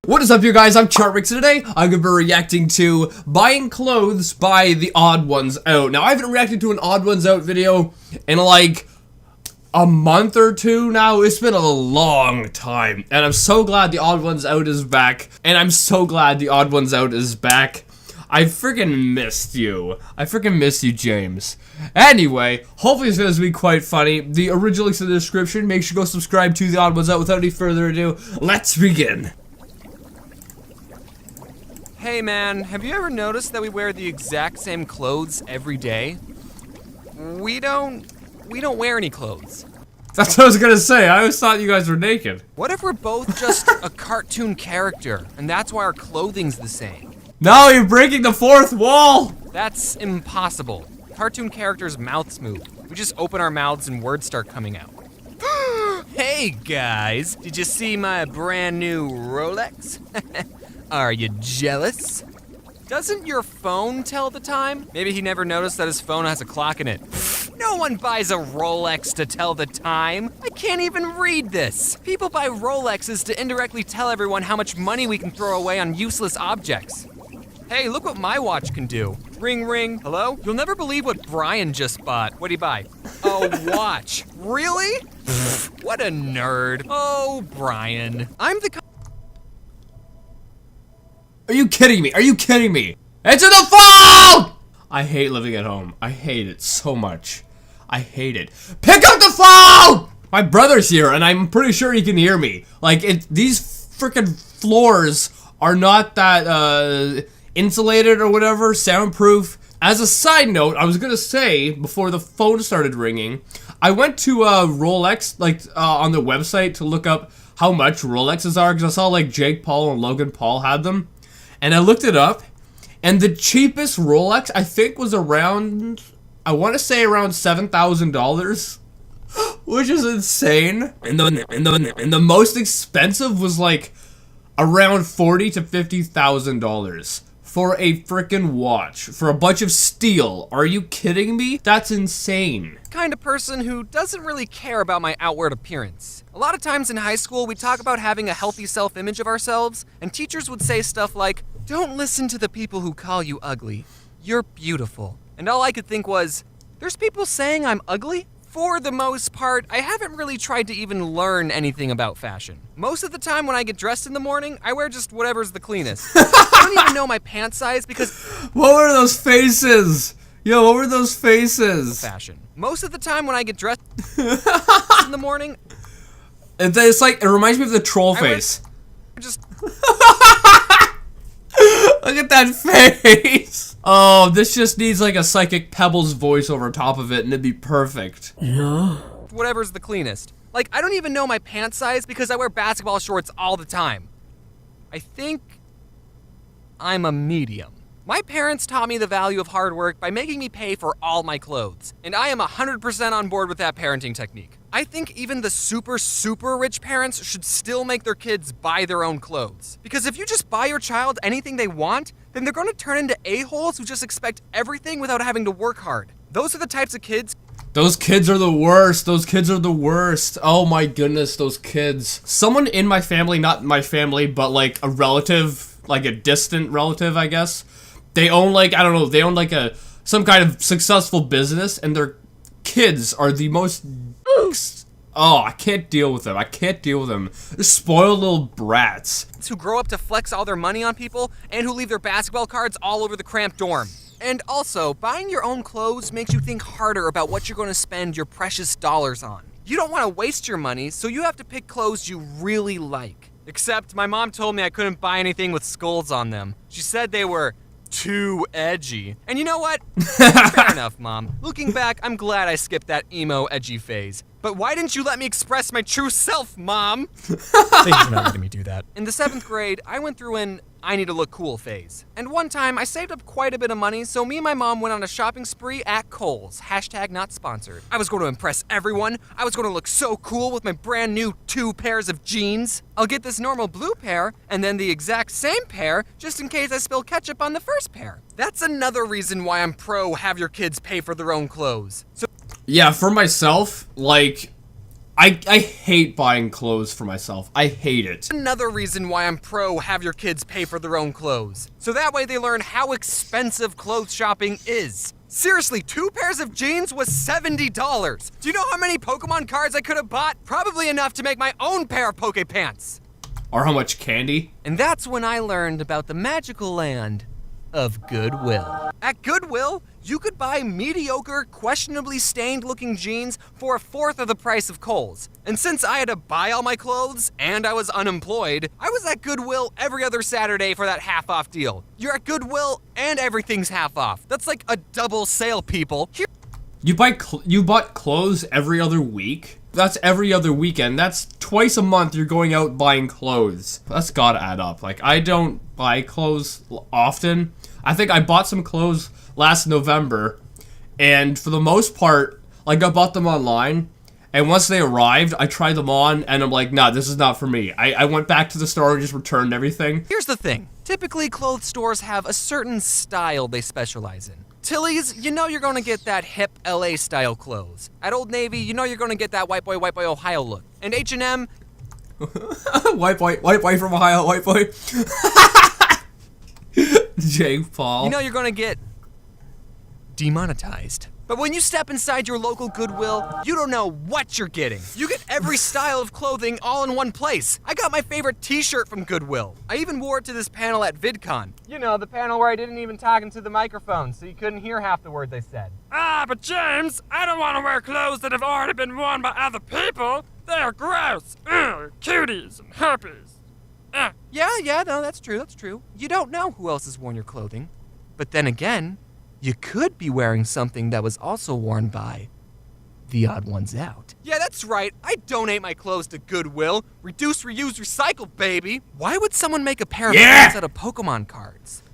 What is up, you guys? I'm Charmx, and today I'm going to be reacting to buying clothes by the Odd Ones Out. Now, I haven't reacted to an Odd Ones Out video in like a month or two now. It's been a long time, and I'm so glad the Odd Ones Out is back, and I'm so glad the Odd Ones Out is back. I freaking missed you. I freaking missed you, James. Anyway, hopefully this is going to be quite funny. The original link's in the description. Make sure you go subscribe to the Odd Ones Out. Without any further ado, let's begin. Hey man, have you ever noticed that we wear the exact same clothes every day? We don't wear any clothes. That's what I was gonna say. I always thought you guys were naked. What if we're both just a cartoon character, and that's why our clothing's the same? No, you're breaking the fourth wall! That's impossible. Cartoon characters' mouths move. We just open our mouths and words start coming out. Hey guys, did you see my brand new Rolex? Are you jealous? Doesn't your phone tell the time? Maybe he never noticed that his phone has a clock in it. No one buys a Rolex to tell the time. I can't even read this. People buy Rolexes to indirectly tell everyone how much money we can throw away on useless objects. Hey, look what my watch can do. Ring, ring. Hello? You'll never believe what Brian just bought. What'd he buy? A watch. Really? What a nerd. Oh, Brian. I'm the Are you kidding me? Are you kidding me? Answer the phone! I hate living at home. I hate it so much. I hate it. Pick up the phone! My brother's here, and I'm pretty sure he can hear me. Like, these freaking floors are not that, insulated or whatever, soundproof. As a side note, I was gonna say, before the phone started ringing, I went to, Rolex, like, on the website to look up how much Rolexes are, because I saw, like, Jake Paul and Logan Paul had them. And I looked it up, and the cheapest Rolex, I think, was around, I want to say around $7,000, which is insane. And the most expensive was like around $40,000 to $50,000 for a freaking watch, for a bunch of steel. Are you kidding me? That's insane. kind of person who doesn't really care about my outward appearance. A lot of times in high school, we talk about having a healthy self-image of ourselves, and teachers would say stuff like, "Don't listen to the people who call you ugly. You're beautiful." And all I could think was, there's people saying I'm ugly? For the most part, I haven't really tried to even learn anything about fashion. Most of the time when I get dressed in the morning, I wear just whatever's the cleanest. I don't even know my pant size because... What were those faces? Yo, what were those faces? Fashion. Most of the time when I get dressed in the morning... It's like, it reminds me of the troll face. Just... Look at that face! Oh, this just needs like a Psychic Pebbles voice over top of it and it'd be perfect. Yeah? Whatever's the cleanest. Like, I don't even know my pant size because I wear basketball shorts all the time. I think I'm a medium. My parents taught me the value of hard work by making me pay for all my clothes, and I am 100% on board with that parenting technique. I think even the super rich parents should still make their kids buy their own clothes. Because if you just buy your child anything they want, then they're going to turn into a-holes who just expect everything without having to work hard. Those are the types of kids... Those kids are the worst. Those kids are the worst. Oh my goodness, those kids. Someone in my family, not my family, but like a relative, like a distant relative, I guess. They own like, I don't know, they own like some kind of successful business, and their kids are the most... Oh, I can't deal with them. I can't deal with them. They're spoiled little brats. Who grow up to flex all their money on people, and who leave their basketball cards all over the cramped dorm. And also, buying your own clothes makes you think harder about what you're going to spend your precious dollars on. You don't want to waste your money, so you have to pick clothes you really like. Except my mom told me I couldn't buy anything with skulls on them. She said they were too edgy. And you know what? Fair enough, Mom. Looking back, I'm glad I skipped that emo edgy phase. But why didn't you let me express my true self, Mom? Thank you for not letting me do that. In the 7th grade, I went through an I need to look cool phase. And one time, I saved up quite a bit of money, so me and my mom went on a shopping spree at Kohl's. Hashtag not sponsored. I was going to impress everyone. I was going to look so cool with my brand new 2 pairs of jeans. I'll get this normal blue pair, and then the exact same pair, just in case I spill ketchup on the first pair. That's another reason why I'm pro have your kids pay for their own clothes. So yeah, for myself, like, I hate buying clothes for myself. I hate it. Another reason why I'm pro have your kids pay for their own clothes. So that way they learn how expensive clothes shopping is. Seriously, 2 pairs of jeans was $70. Do you know how many Pokemon cards I could have bought? Probably enough to make my own pair of Poke Pants. Or how much candy? And that's when I learned about the magical land of Goodwill. At Goodwill, you could buy mediocre, questionably stained looking jeans for 1/4 of the price of Kohl's. And since I had to buy all my clothes and I was unemployed, I was at Goodwill every other Saturday for that half off deal. You're at Goodwill and everything's half off. That's like a double sale, people. You bought clothes every other week? That's every other weekend. That's twice a month you're going out buying clothes. That's gotta add up. Like, I don't buy clothes often. I think I bought some clothes last November, and for the most part, like, I bought them online, and once they arrived, I tried them on, and I'm like, nah, this is not for me. I went back to the store and just returned everything. Here's the thing. Typically, clothes stores have a certain style they specialize in. Tilly's, you know you're gonna get that hip LA style clothes. At Old Navy, you know you're gonna get that white boy Ohio look. And H&M, white boy from Ohio, white boy. Jake Paul. you know you're gonna get demonetized. But when you step inside your local Goodwill, you don't know what you're getting. You get every style of clothing all in one place. I got my favorite t-shirt from Goodwill. I even wore it to this panel at VidCon. You know, the panel where I didn't even talk into the microphone, so you couldn't hear half the words I said. Ah, but James, I don't want to wear clothes that have already been worn by other people. They're gross. Ugh, cuties and herpes. Yeah, no, that's true. You don't know who else has worn your clothing. But then again, you could be wearing something that was also worn by the odd ones out. Yeah, that's right. I donate my clothes to Goodwill. Reduce, reuse, recycle, baby. Why would someone make a pair of pants out of Pokemon cards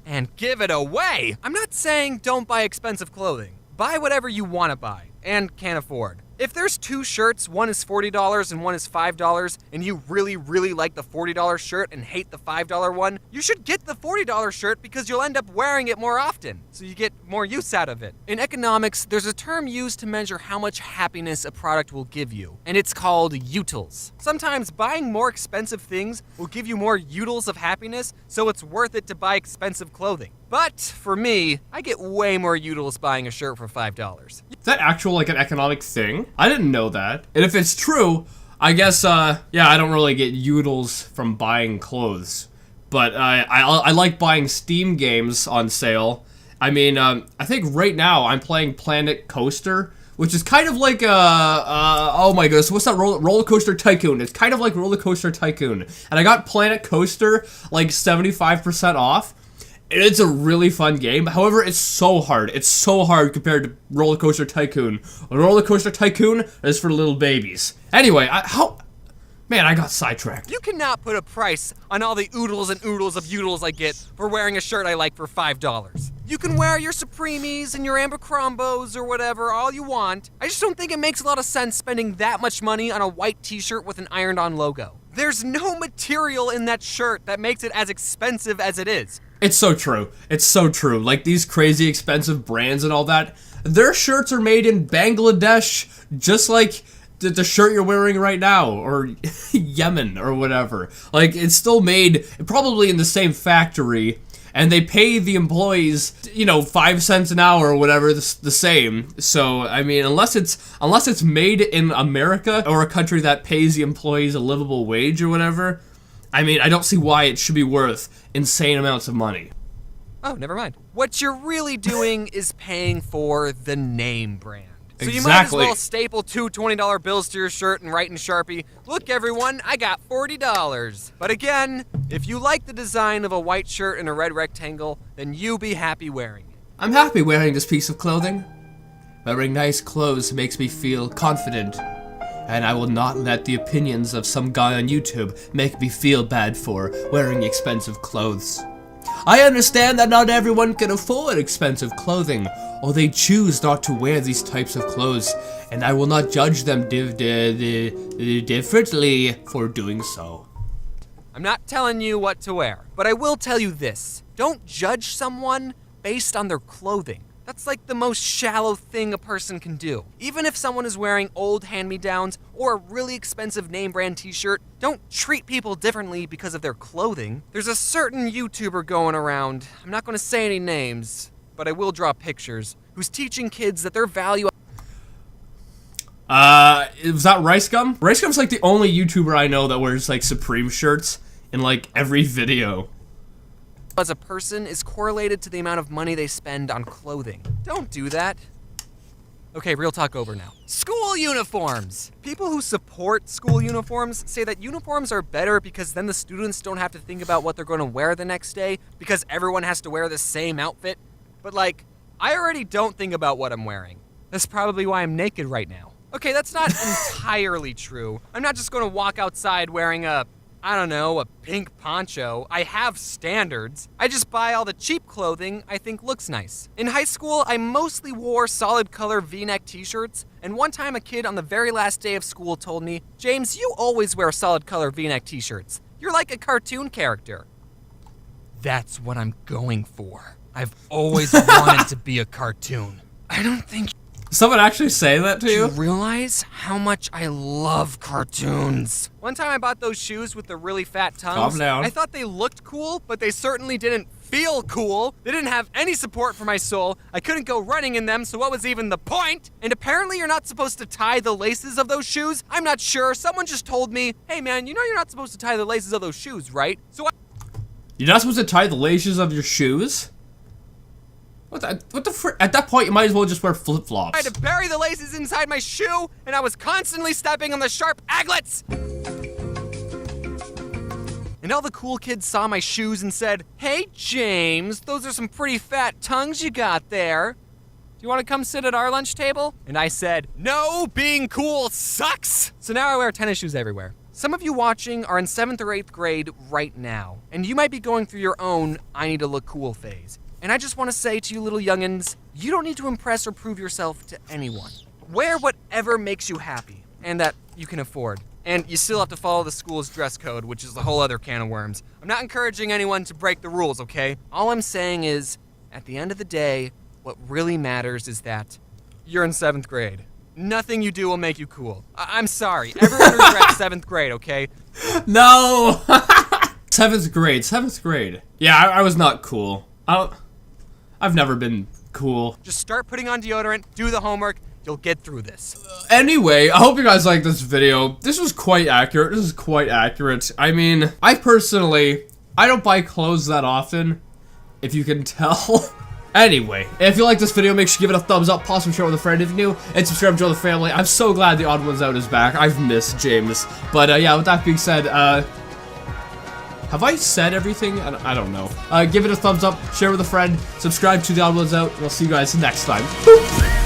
and give it away? I'm not saying don't buy expensive clothing. Buy whatever you want to buy and can't afford. If there's 2 shirts, one is $40 and one is $5, and you really, really like the $40 shirt and hate the $5 one, you should get the $40 shirt because you'll end up wearing it more often, so you get more use out of it. In economics, there's a term used to measure how much happiness a product will give you, and it's called utils. Sometimes buying more expensive things will give you more utils of happiness, so it's worth it to buy expensive clothing. But for me, I get way more utils buying a shirt for $5. Is that actual, like, an economic thing? I didn't know that. And if it's true, I guess, yeah, I don't really get utils from buying clothes. But I like buying Steam games on sale. I mean, I think right now I'm playing Planet Coaster, which is kind of like oh my goodness, what's that, Roller Coaster Tycoon? It's kind of like Roller Coaster Tycoon. And I got Planet Coaster, like, 75% off. It's a really fun game. However, it's so hard. It's so hard compared to Roller Coaster Tycoon. Roller Coaster Tycoon is for little babies. Anyway, man, I got sidetracked. You cannot put a price on all the oodles and oodles of utils I get for wearing a shirt I like for $5. You can wear your Supremes and your Abercrombos or whatever all you want. I just don't think it makes a lot of sense spending that much money on a white t-shirt with an ironed-on logo. There's no material in that shirt that makes it as expensive as it is. It's so true. It's so true. Like, these crazy expensive brands and all that, their shirts are made in Bangladesh, just like the shirt you're wearing right now, or Yemen, or whatever. Like, it's still made probably in the same factory, and they pay the employees, you know, 5 cents an hour or whatever, the same. So, I mean, unless it's made in America, or a country that pays the employees a livable wage or whatever, I mean, I don't see why it should be worth insane amounts of money. Oh, never mind. What you're really doing is paying for the name brand. So you might as Exactly. well staple 2 $20 bills to your shirt and write in Sharpie, "Look everyone, I got $40. But again, if you like the design of a white shirt and a red rectangle, then you be happy wearing it. I'm happy wearing this piece of clothing. Wearing nice clothes makes me feel confident, and I will not let the opinions of some guy on YouTube make me feel bad for wearing expensive clothes. I understand that not everyone can afford expensive clothing, or they choose not to wear these types of clothes, and I will not judge them differently for doing so." I'm not telling you what to wear, but I will tell you this. Don't judge someone based on their clothing. That's like the most shallow thing a person can do. Even if someone is wearing old hand-me-downs or a really expensive name brand t-shirt, don't treat people differently because of their clothing. There's a certain YouTuber going around, I'm not gonna say any names, but I will draw pictures, who's teaching kids that their value... Was that Rice Gum? Rice Gum's like the only YouTuber I know that wears like Supreme shirts in like every video. As a person is correlated to the amount of money they spend on clothing. Don't do that. Okay, real talk over now. School uniforms! People who support school uniforms say that uniforms are better because then the students don't have to think about what they're going to wear the next day because everyone has to wear the same outfit. But like, I already don't think about what I'm wearing. That's probably why I'm naked right now. Okay, that's not entirely true. I'm not just going to walk outside wearing a pink poncho. I have standards. I just buy all the cheap clothing I think looks nice. In high school, I mostly wore solid color V-neck t-shirts, and one time a kid on the very last day of school told me, "James, you always wear solid color V-neck t-shirts. You're like a cartoon character." That's what I'm going for. I've always wanted to be a cartoon. I don't think... Someone actually say that to Do you? you realize how much I love cartoons? One time I bought those shoes with the really fat tongues. Calm down. I thought they looked cool, but they certainly didn't feel cool. They didn't have any support for my soul. I couldn't go running in them, so what was even the point? And apparently you're not supposed to tie the laces of those shoes? I'm not sure. Someone just told me, "Hey man, you know you're not supposed to tie the laces of those shoes, right?" So You're not supposed to tie the laces of your shoes? What the frick? At that point, you might as well just wear flip-flops. I had to bury the laces inside my shoe, and I was constantly stepping on the sharp aglets. And all the cool kids saw my shoes and said, "Hey, James, those are some pretty fat tongues you got there. Do you want to come sit at our lunch table?" And I said, "No, being cool sucks." So now I wear tennis shoes everywhere. Some of you watching are in 7th or 8th grade right now, and you might be going through your own I need to look cool phase. And I just want to say to you little youngins, you don't need to impress or prove yourself to anyone. Wear whatever makes you happy, and that you can afford. And you still have to follow the school's dress code, which is a whole other can of worms. I'm not encouraging anyone to break the rules, okay? All I'm saying is, at the end of the day, what really matters is that you're in 7th grade. Nothing you do will make you cool. I'm sorry, everyone regrets 7th grade, okay? No! 7th grade. Yeah, I was not cool. I've never been cool. Just start putting on deodorant, do the homework, you'll get through this. Anyway, I hope you guys liked this video. This was quite accurate. I mean, I don't buy clothes that often, if you can tell. Anyway, if you like this video, make sure you give it a thumbs up, possibly share it with a friend if you're new, and subscribe to join the family. I'm so glad the Odd Ones Out is back. I've missed James. But yeah, with that being said, have I said everything? I don't know. Give it a thumbs up, share with a friend, subscribe to the Odd Ones Out, and I'll see you guys next time. Boop.